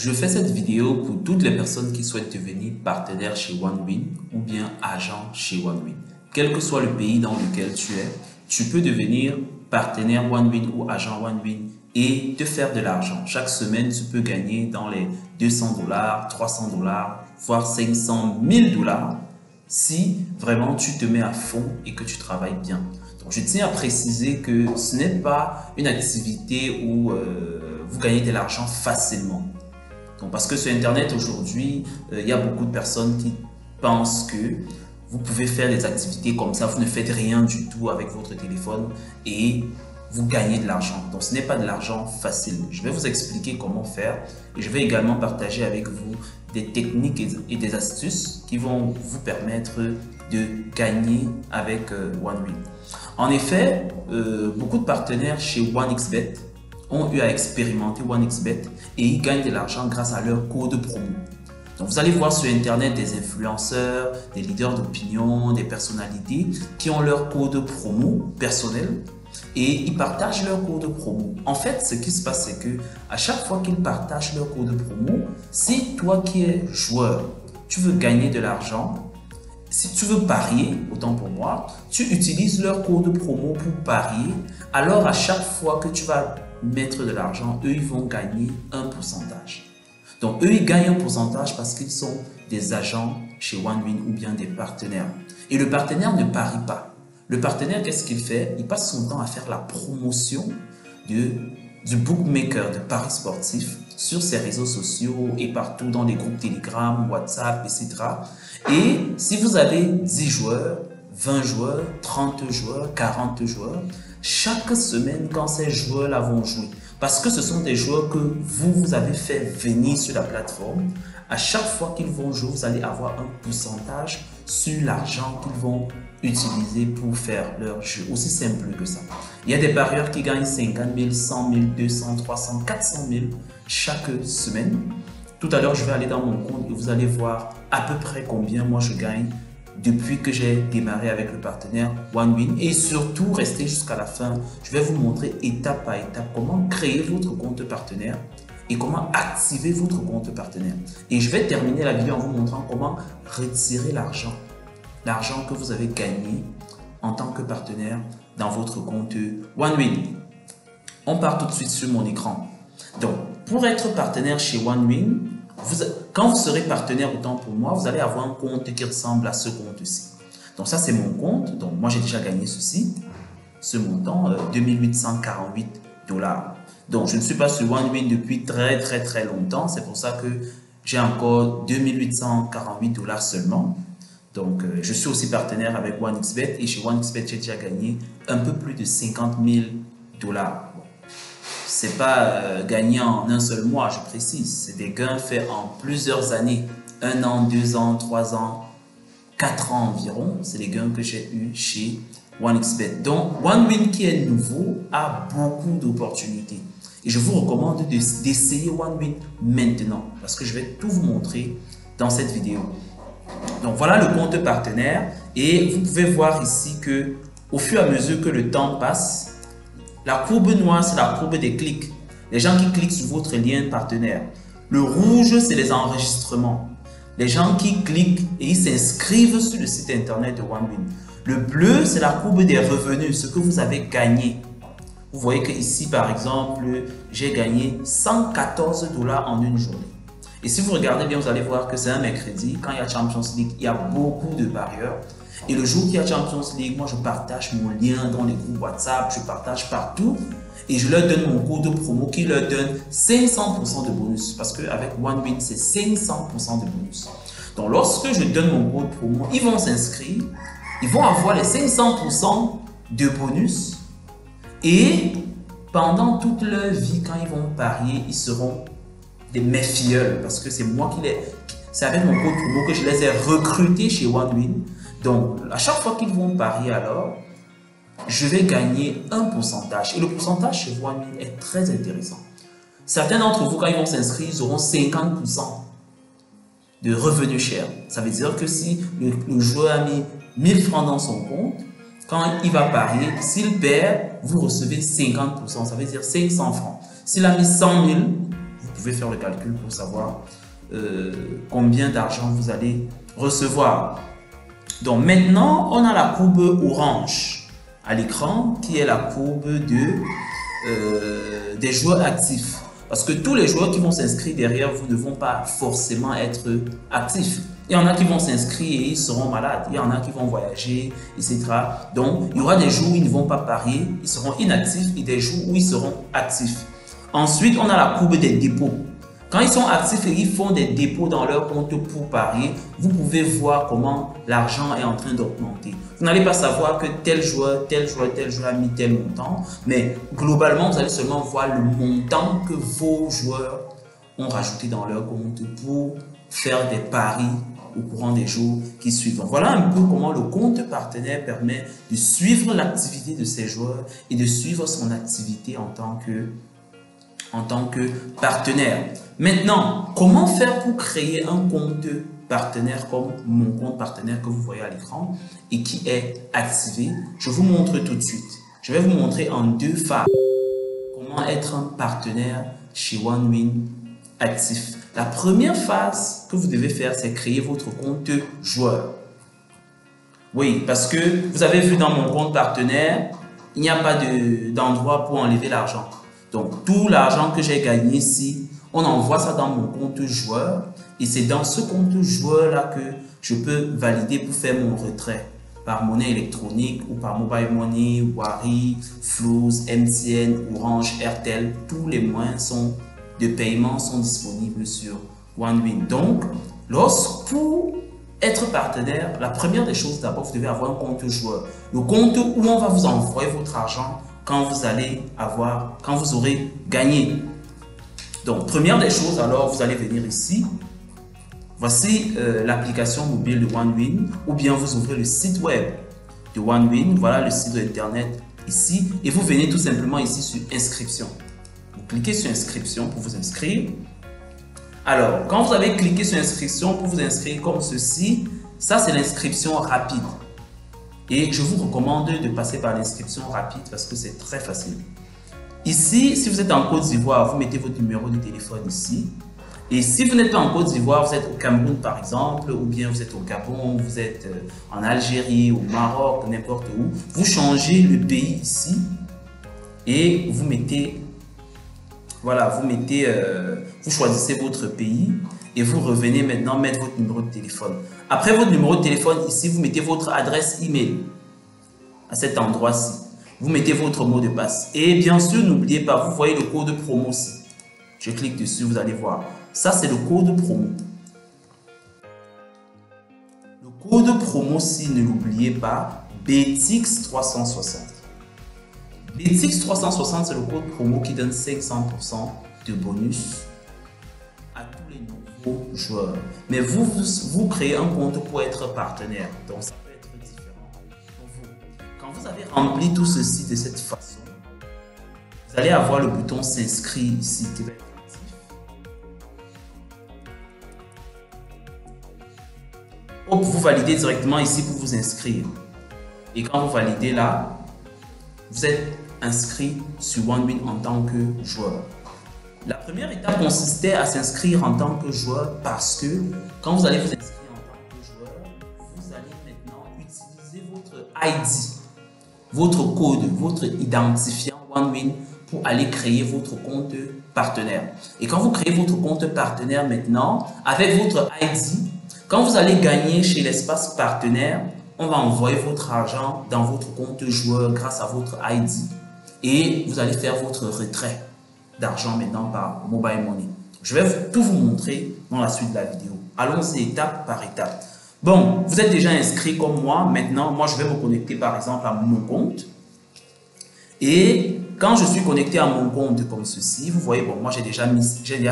Je fais cette vidéo pour toutes les personnes qui souhaitent devenir partenaire chez OneWin ou bien agent chez OneWin. Quel que soit le pays dans lequel tu es, tu peux devenir partenaire OneWin ou agent OneWin et te faire de l'argent. Chaque semaine, tu peux gagner dans les $200, $300, voire 500 000 $ si vraiment tu te mets à fond et que tu travailles bien. Donc, je tiens à préciser que ce n'est pas une activité où vous gagnez de l'argent facilement. Donc, parce que sur Internet aujourd'hui, il y a beaucoup de personnes qui pensent que vous pouvez faire des activités comme ça, vous ne faites rien du tout avec votre téléphone et vous gagnez de l'argent. Donc, ce n'est pas de l'argent facile. Je vais vous expliquer comment faire et je vais également partager avec vous des techniques et des astuces qui vont vous permettre de gagner avec OneWin. En effet, beaucoup de partenaires chez OneXBet ont eu à expérimenter OneXBet et ils gagnent de l'argent grâce à leur code promo. Donc, vous allez voir sur Internet des influenceurs, des leaders d'opinion, des personnalités qui ont leur code promo personnel et ils partagent leur code promo. En fait, ce qui se passe, c'est que à chaque fois qu'ils partagent leur code promo, si toi qui es joueur, tu veux gagner de l'argent, si tu veux parier, autant pour moi, tu utilises leur code promo pour parier. Alors, à chaque fois que tu vas mettre de l'argent, eux, ils vont gagner un pourcentage. Donc, eux, ils gagnent un pourcentage parce qu'ils sont des agents chez OneWin ou bien des partenaires. Et le partenaire ne parie pas. Le partenaire, qu'est-ce qu'il fait? Il passe son temps à faire la promotion du bookmaker de paris sportifs sur ses réseaux sociaux et partout dans les groupes Telegram, WhatsApp, etc. Et si vous avez 10 joueurs, 20 joueurs, 30 joueurs, 40 joueurs, chaque semaine quand ces joueurs-là vont jouer, parce que ce sont des joueurs que vous avez fait venir sur la plateforme, à chaque fois qu'ils vont jouer, vous allez avoir un pourcentage sur l'argent qu'ils vont utiliser pour faire leur jeu. Aussi simple que ça. Il y a des parieurs qui gagnent 50 000, 100 000, 200, 300, 400 000 chaque semaine. Tout à l'heure, je vais aller dans mon compte et vous allez voir à peu près combien moi je gagne depuis que j'ai démarré avec le partenaire OneWin. Et surtout, restez jusqu'à la fin. Je vais vous montrer étape par étape comment créer votre compte partenaire et comment activer votre compte partenaire. Et je vais terminer la vidéo en vous montrant comment retirer l'argent que vous avez gagné en tant que partenaire dans votre compte OneWin. On part tout de suite sur mon écran. Donc, pour être partenaire chez OneWin, quand vous serez partenaire, autant pour moi, vous allez avoir un compte qui ressemble à ce compte-ci. Donc, ça, c'est mon compte. Donc, moi, j'ai déjà gagné ceci, ce montant, 2848 $. Donc, je ne suis pas sur OneWin depuis très longtemps. C'est pour ça que j'ai encore 2848 $ seulement. Donc, je suis aussi partenaire avec OneXBet et chez OneXBet, j'ai déjà gagné un peu plus de 50 000 $. C'est pas gagné en un seul mois, je précise. C'est des gains faits en plusieurs années. 1 an, 2 ans, 3 ans, 4 ans environ. C'est les gains que j'ai eus chez OneXBet. Donc, OneWin qui est nouveau a beaucoup d'opportunités. Et je vous recommande d'essayer OneWin maintenant parce que je vais tout vous montrer dans cette vidéo. Donc, voilà le compte partenaire et vous pouvez voir ici que au fur et à mesure que le temps passe, la courbe noire, c'est la courbe des clics. Les gens qui cliquent sur votre lien partenaire. Le rouge, c'est les enregistrements. Les gens qui cliquent et ils s'inscrivent sur le site internet de OneWin. Le bleu, c'est la courbe des revenus, ce que vous avez gagné. Vous voyez que ici, par exemple, j'ai gagné 114 $ en une journée. Et si vous regardez bien, vous allez voir que c'est un mercredi. Quand il y a Champions League, il y a beaucoup de parieurs. Et le jour qu'il y a Champions League, moi, je partage mon lien dans les groupes WhatsApp, je partage partout. Et je leur donne mon code promo qui leur donne 500% de bonus. Parce qu'avec OneWin, c'est 500% de bonus. Donc, lorsque je donne mon code promo, ils vont s'inscrire. Ils vont avoir les 500% de bonus. Et pendant toute leur vie, quand ils vont parier, ils seront mes filleuls. Parce que c'est moi qui c'est avec mon code promo que je les ai recrutés chez OneWin. Donc, à chaque fois qu'ils vont parier alors, je vais gagner un pourcentage. Et le pourcentage chez OneWin est très intéressant. Certains d'entre vous, quand ils vont s'inscrire, ils auront 50% de revenus chers. Ça veut dire que si le joueur a mis 1000 francs dans son compte, quand il va parier, s'il perd, vous recevez 50%. Ça veut dire 500 francs. S'il a mis 100 000, vous pouvez faire le calcul pour savoir combien d'argent vous allez recevoir. Donc maintenant, on a la courbe orange à l'écran qui est la courbe des joueurs actifs. Parce que tous les joueurs qui vont s'inscrire derrière vous ne vont pas forcément être actifs. Il y en a qui vont s'inscrire et ils seront malades. Il y en a qui vont voyager, etc. Donc, il y aura des jours où ils ne vont pas parier, ils seront inactifs, et des jours où ils seront actifs. Ensuite, on a la courbe des dépôts. Quand ils sont actifs et ils font des dépôts dans leur compte pour parier, vous pouvez voir comment l'argent est en train d'augmenter. Vous n'allez pas savoir que tel joueur a mis tel montant, mais globalement, vous allez seulement voir le montant que vos joueurs ont rajouté dans leur compte pour faire des paris au courant des jours qui suivent. Voilà un peu comment le compte partenaire permet de suivre l'activité de ses joueurs et de suivre son activité en tant que partenaire. Maintenant, comment faire pour créer un compte partenaire comme mon compte partenaire que vous voyez à l'écran et qui est activé? Je vous montre tout de suite. Je vais vous montrer en 2 phases comment être un partenaire chez OneWin actif. La première phase que vous devez faire, c'est créer votre compte joueur. Oui, parce que vous avez vu dans mon compte partenaire, il n'y a pas d'endroit pour enlever l'argent. Donc, tout l'argent que j'ai gagné ici, on envoie ça dans mon compte joueur et c'est dans ce compte joueur-là que je peux valider pour faire mon retrait par monnaie électronique ou par mobile money, Wari, Flows, MTN, Orange, Airtel. Tous les moyens de paiement sont disponibles sur OneWin. Donc, pour être partenaire, la première des choses, d'abord, vous devez avoir un compte joueur. Le compte où on va vous envoyer votre argent quand vous aurez gagné. Donc, première des choses, alors, vous allez venir ici. Voici l'application mobile de OneWin, ou bien vous ouvrez le site web de OneWin. Voilà le site internet ici, et vous venez tout simplement ici sur inscription. Vous cliquez sur inscription pour vous inscrire. Alors, quand vous avez cliqué sur inscription pour vous inscrire comme ceci, ça c'est l'inscription rapide. Et je vous recommande de passer par l'inscription rapide parce que c'est très facile. Ici, si vous êtes en Côte d'Ivoire, vous mettez votre numéro de téléphone ici. Et si vous n'êtes pas en Côte d'Ivoire, vous êtes au Cameroun par exemple, ou bien vous êtes au Gabon, vous êtes en Algérie, au Maroc, n'importe où, vous changez le pays ici et vous mettez, voilà, vous choisissez votre pays et vous revenez maintenant mettre votre numéro de téléphone. Après votre numéro de téléphone, ici, vous mettez votre adresse email à cet endroit-ci. Vous mettez votre mot de passe. Et bien sûr, n'oubliez pas, vous voyez le code promo ici. Je clique dessus, vous allez voir. Ça, c'est le code promo. Le code promo, si ne l'oubliez pas, BTX360. BTX360, c'est le code promo qui donne 500% de bonus à tous les nouveaux joueurs. Mais vous créez un compte pour être partenaire. Donc, ça peut être différent pour vous. Quand vous avez rempli tout ceci de cette façon, vous allez avoir le bouton s'inscrire ici qui va être actif. Vous validez directement ici pour vous inscrire. Et quand vous validez là, vous êtes inscrit sur OneWin en tant que joueur. La première étape consistait à s'inscrire en tant que joueur parce que quand vous allez vous inscrire en tant que joueur, vous allez maintenant utiliser votre ID, votre code, votre identifiant OneWin pour aller créer votre compte partenaire. Et quand vous créez votre compte partenaire maintenant, avec votre ID, quand vous allez gagner chez l'espace partenaire, on va envoyer votre argent dans votre compte joueur grâce à votre ID et vous allez faire votre retrait d'argent maintenant par mobile money. Je vais tout vous montrer dans la suite de la vidéo. Allons-y étape par étape. Bon, vous êtes déjà inscrit comme moi. Maintenant, moi, je vais me connecter par exemple à mon compte. Et quand je suis connecté à mon compte comme ceci, vous voyez, bon, moi, j'ai déjà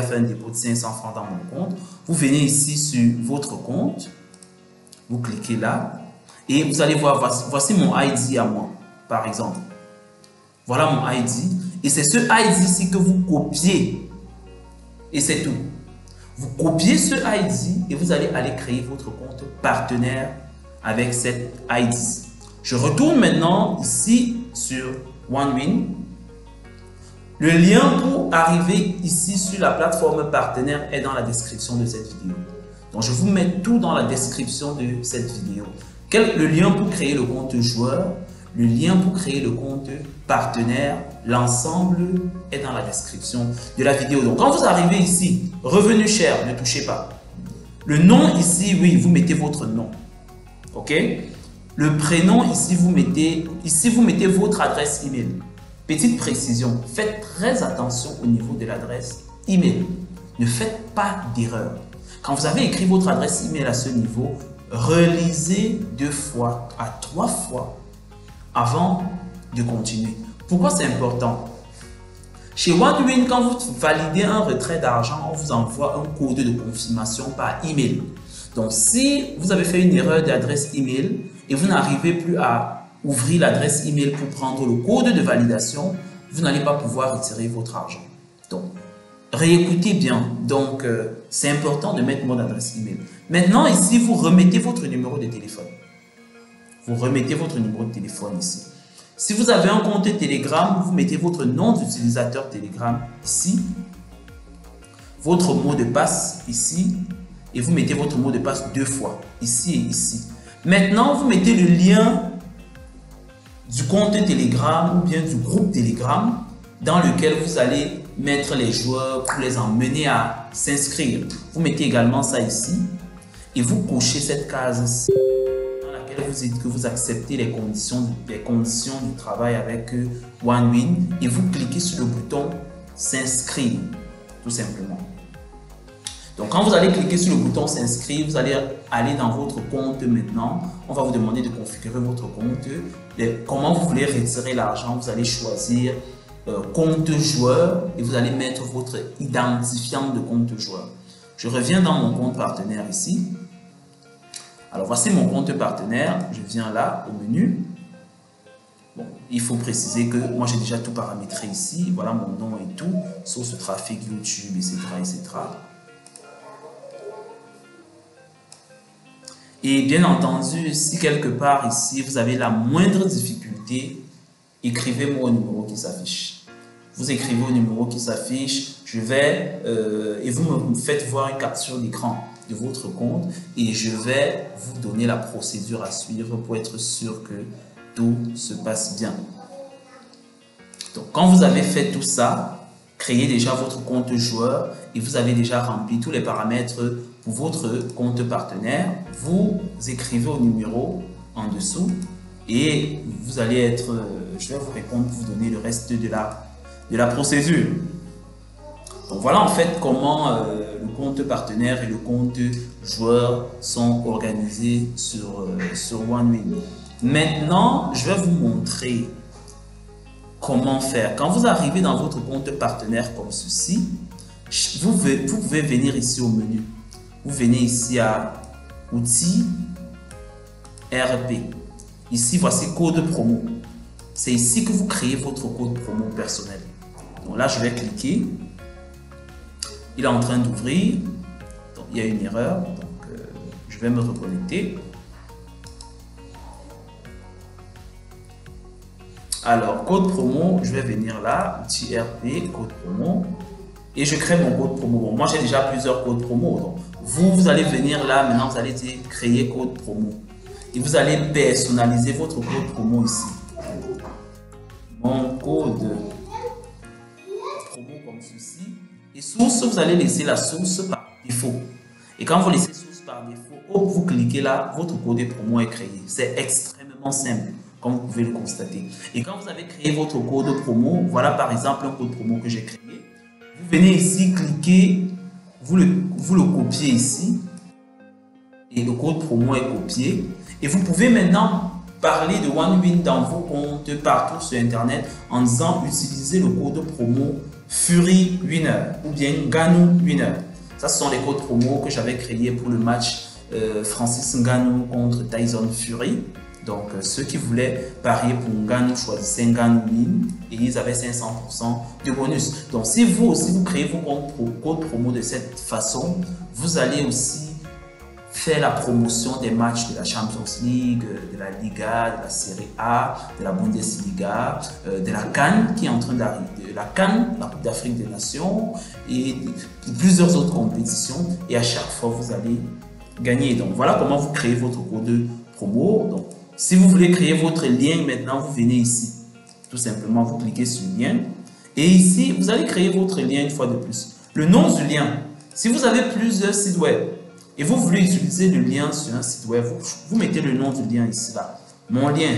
fait un dépôt de 500 francs dans mon compte. Vous venez ici sur votre compte. Vous cliquez là. Et vous allez voir, voici mon ID à moi, par exemple. Voilà mon ID. Et c'est ce ID ici que vous copiez. Et c'est tout. Vous copiez ce ID et vous allez aller créer votre compte partenaire avec cette ID. Je retourne maintenant ici sur OneWin. Le lien pour arriver ici sur la plateforme partenaire est dans la description de cette vidéo. Donc, je vous mets tout dans la description de cette vidéo. Le lien pour créer le compte joueur, le lien pour créer le compte partenaire, l'ensemble est dans la description de la vidéo. Donc, quand vous arrivez ici, revenu cher, ne touchez pas. Le nom ici, oui, vous mettez votre nom. OK? Le prénom, ici, vous mettez votre adresse email. Petite précision, faites très attention au niveau de l'adresse email. Ne faites pas d'erreur. Quand vous avez écrit votre adresse email à ce niveau, relisez 2 fois à 3 fois avant de continuer. Pourquoi c'est important? Chez OneWin, quand vous validez un retrait d'argent, on vous envoie un code de confirmation par email. Donc, si vous avez fait une erreur d'adresse email et vous n'arrivez plus à ouvrir l'adresse email pour prendre le code de validation, vous n'allez pas pouvoir retirer votre argent. Donc, réécoutez bien. Donc, c'est important de mettre mon adresse email. Maintenant, ici, vous remettez votre numéro de téléphone. Vous remettez votre numéro de téléphone ici. Si vous avez un compte Telegram, vous mettez votre nom d'utilisateur Telegram ici, votre mot de passe ici, et vous mettez votre mot de passe 2 fois, ici et ici. Maintenant, vous mettez le lien du compte Telegram ou bien du groupe Telegram dans lequel vous allez mettre les joueurs pour les emmener à s'inscrire. Vous mettez également ça ici et vous cochez cette case dans laquelle vous dites que vous acceptez les conditions du travail avec OneWin et vous cliquez sur le bouton s'inscrire tout simplement. Donc, quand vous allez cliquer sur le bouton s'inscrire, vous allez aller dans votre compte maintenant. On va vous demander de configurer votre compte. Comment vous voulez retirer l'argent, vous allez choisir compte joueur et vous allez mettre votre identifiant de compte joueur. Je reviens dans mon compte partenaire ici. Alors, voici mon compte partenaire. Je viens là au menu. Bon, il faut préciser que moi, j'ai déjà tout paramétré ici. Voilà mon nom et tout, source trafic, YouTube, etc., etc. Et bien entendu, si quelque part ici, vous avez la moindre difficulté, écrivez-moi au numéro qui s'affiche. Vous écrivez au numéro qui s'affiche, et vous me faites voir une capture d'écran de votre compte et je vais vous donner la procédure à suivre pour être sûr que tout se passe bien. Donc, quand vous avez fait tout ça, créez déjà votre compte joueur et vous avez déjà rempli tous les paramètres pour votre compte partenaire. Vous écrivez au numéro en dessous et vous allez être, je vais vous répondre pour vous donner le reste de la procédure. Donc voilà en fait comment le compte partenaire et le compte joueur sont organisés sur OneWin. Maintenant, je vais vous montrer comment faire. Quand vous arrivez dans votre compte partenaire comme ceci, vous pouvez venir ici au menu. Vous venez ici à outils, RP. Ici, voici code promo. C'est ici que vous créez votre code promo personnel. Donc là, je vais cliquer. Il est en train d'ouvrir. Donc, il y a une erreur. Donc, je vais me reconnecter. Alors, code promo, je vais venir là, outil RP, code promo. Et je crée mon code promo. Bon, moi, j'ai déjà plusieurs codes promo. Donc, vous allez venir là, maintenant, vous allez dire créer code promo. Et vous allez personnaliser votre code promo ici. Mon code promo comme ceci. Et source, vous allez laisser la source par défaut. Et quand vous laissez source par défaut, hop, vous cliquez là, votre code promo est créé. C'est extrêmement simple, comme vous pouvez le constater. Et quand vous avez créé votre code promo, voilà par exemple un code promo que j'ai créé. Vous venez ici, cliquez, vous le copiez ici. Et le code promo est copié. Et vous pouvez maintenant parler de OneWin dans vos comptes partout sur Internet en disant utilisez le code promo Fury Winner ou bien Ngannou Winner. Ça, ce sont les codes promo que j'avais créés pour le match Francis Ngannou contre Tyson Fury. Donc, ceux qui voulaient parier pour Ngannou choisissaient Ngannou Win et ils avaient 500% de bonus. Donc, si vous aussi vous créez vos codes promo de cette façon, vous allez aussi faire la promotion des matchs de la Champions League, de la Liga, de la Serie A, de la Bundesliga, de la CAN qui est en train d'arriver, de la CAN, la Coupe d'Afrique des Nations et de plusieurs autres compétitions. Et à chaque fois, vous allez gagner. Donc, voilà comment vous créez votre code promo. Donc, si vous voulez créer votre lien maintenant, vous venez ici. Tout simplement, vous cliquez sur le lien. Et ici, vous allez créer votre lien une fois de plus. Le nom du lien. Si vous avez plusieurs sites web et vous voulez utiliser le lien sur un site web, vous mettez le nom du lien ici, là. Mon lien.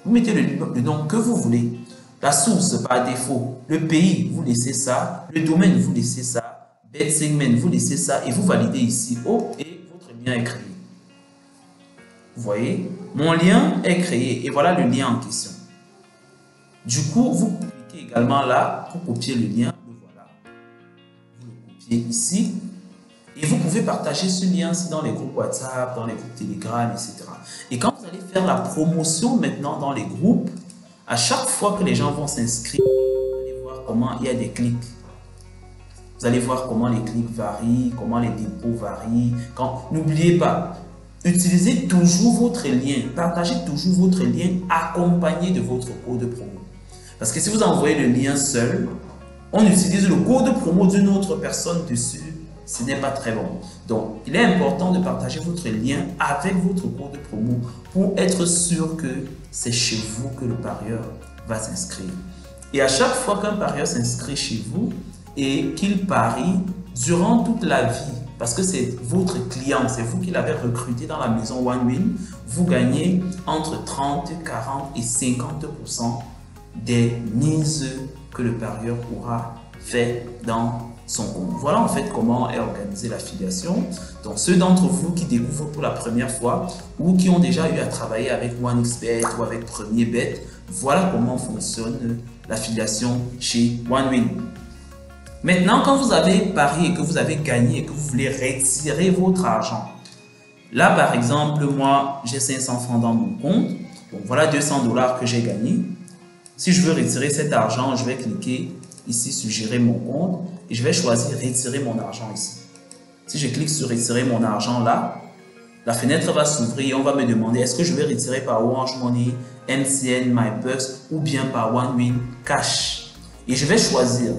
Vous mettez le nom que vous voulez. La source par défaut. Le pays, vous laissez ça. Le domaine, vous laissez ça. Bet segment, vous laissez ça. Et vous validez ici. Oh, et votre lien est créé. Vous voyez, mon lien est créé. Et voilà le lien en question. Du coup, vous cliquez également là pour copier le lien. Le voilà. Vous le copiez ici. Et vous pouvez partager ce lien dans les groupes WhatsApp, dans les groupes Telegram, etc. Et quand vous allez faire la promotion maintenant dans les groupes, à chaque fois que les gens vont s'inscrire, vous allez voir comment il y a des clics. Vous allez voir comment les clics varient, comment les dépôts varient. N'oubliez pas, utilisez toujours votre lien, partagez toujours votre lien accompagné de votre code promo. Parce que si vous envoyez le lien seul, on utilise le code promo d'une autre personne dessus. Ce n'est pas très bon. Donc, il est important de partager votre lien avec votre code promo pour être sûr que c'est chez vous que le parieur va s'inscrire. Et à chaque fois qu'un parieur s'inscrit chez vous et qu'il parie durant toute la vie, parce que c'est votre client, c'est vous qui l'avez recruté dans la maison OneWin, vous gagnez entre 30, 40 et 50% des mises que le parieur aura fait dans son compte. Voilà en fait comment est organisée l'affiliation. Donc ceux d'entre vous qui découvrent pour la première fois ou qui ont déjà eu à travailler avec OneXBet ou avec PremierBet, voilà comment fonctionne l'affiliation chez OneWin. Maintenant, quand vous avez parié et que vous avez gagné et que vous voulez retirer votre argent, là par exemple, moi j'ai 500 francs dans mon compte, donc voilà 200 $ que j'ai gagné. Si je veux retirer cet argent, je vais cliquer ici sur gérer mon compte et je vais choisir retirer mon argent ici. Si je clique sur retirer mon argent là, la fenêtre va s'ouvrir et on va me demander est-ce que je vais retirer par Orange Money, MTN, MyBucks ou bien par OneWin Cash. Et je vais choisir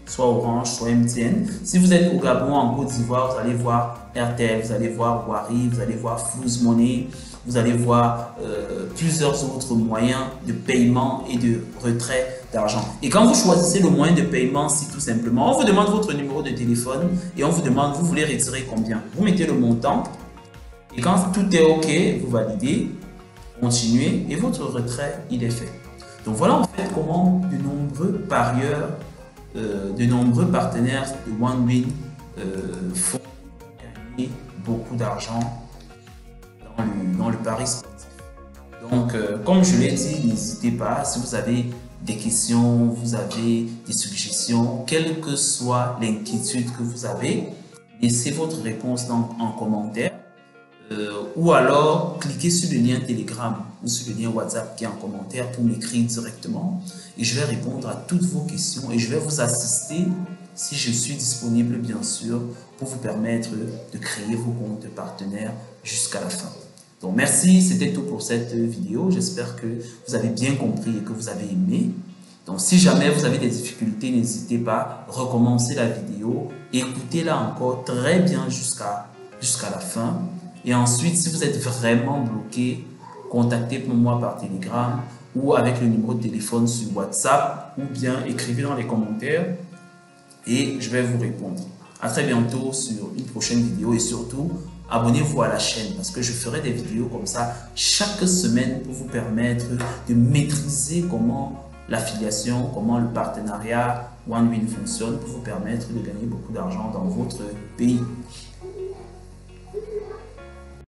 soit Orange, soit MTN. Si vous êtes au Gabon, en Côte d'Ivoire, vous allez voir RTL, vous allez voir Wari, vous allez voir Fuse Money, vous allez voir plusieurs autres moyens de paiement et de retrait d'argent. Et quand vous choisissez le moyen de paiement, si tout simplement, on vous demande votre numéro de téléphone et on vous demande, vous voulez retirer combien? Vous mettez le montant et quand tout est OK, vous validez, continuez et votre retrait, il est fait. Donc voilà en fait comment de nombreux parieurs, de nombreux partenaires de OneWin font gagner beaucoup d'argent dans le pari sportif. Donc, comme je l'ai dit, n'hésitez pas, si vous avez des questions, vous avez des suggestions, quelle que soit l'inquiétude que vous avez, laissez votre réponse en commentaire ou alors cliquez sur le lien Telegram ou sur le lien WhatsApp qui est en commentaire pour m'écrire directement et je vais répondre à toutes vos questions et je vais vous assister si je suis disponible bien sûr pour vous permettre de créer vos comptes de partenaires jusqu'à la fin. Donc merci, c'était tout pour cette vidéo. J'espère que vous avez bien compris et que vous avez aimé. Donc si jamais vous avez des difficultés, n'hésitez pas, recommencez la vidéo, écoutez-la encore très bien jusqu'à la fin. Et ensuite, si vous êtes vraiment bloqué, contactez-moi par Telegram ou avec le numéro de téléphone sur WhatsApp ou bien écrivez dans les commentaires et je vais vous répondre. À très bientôt sur une prochaine vidéo et surtout, abonnez-vous à la chaîne parce que je ferai des vidéos comme ça chaque semaine pour vous permettre de maîtriser comment l'affiliation, comment le partenariat OneWin fonctionne pour vous permettre de gagner beaucoup d'argent dans votre pays.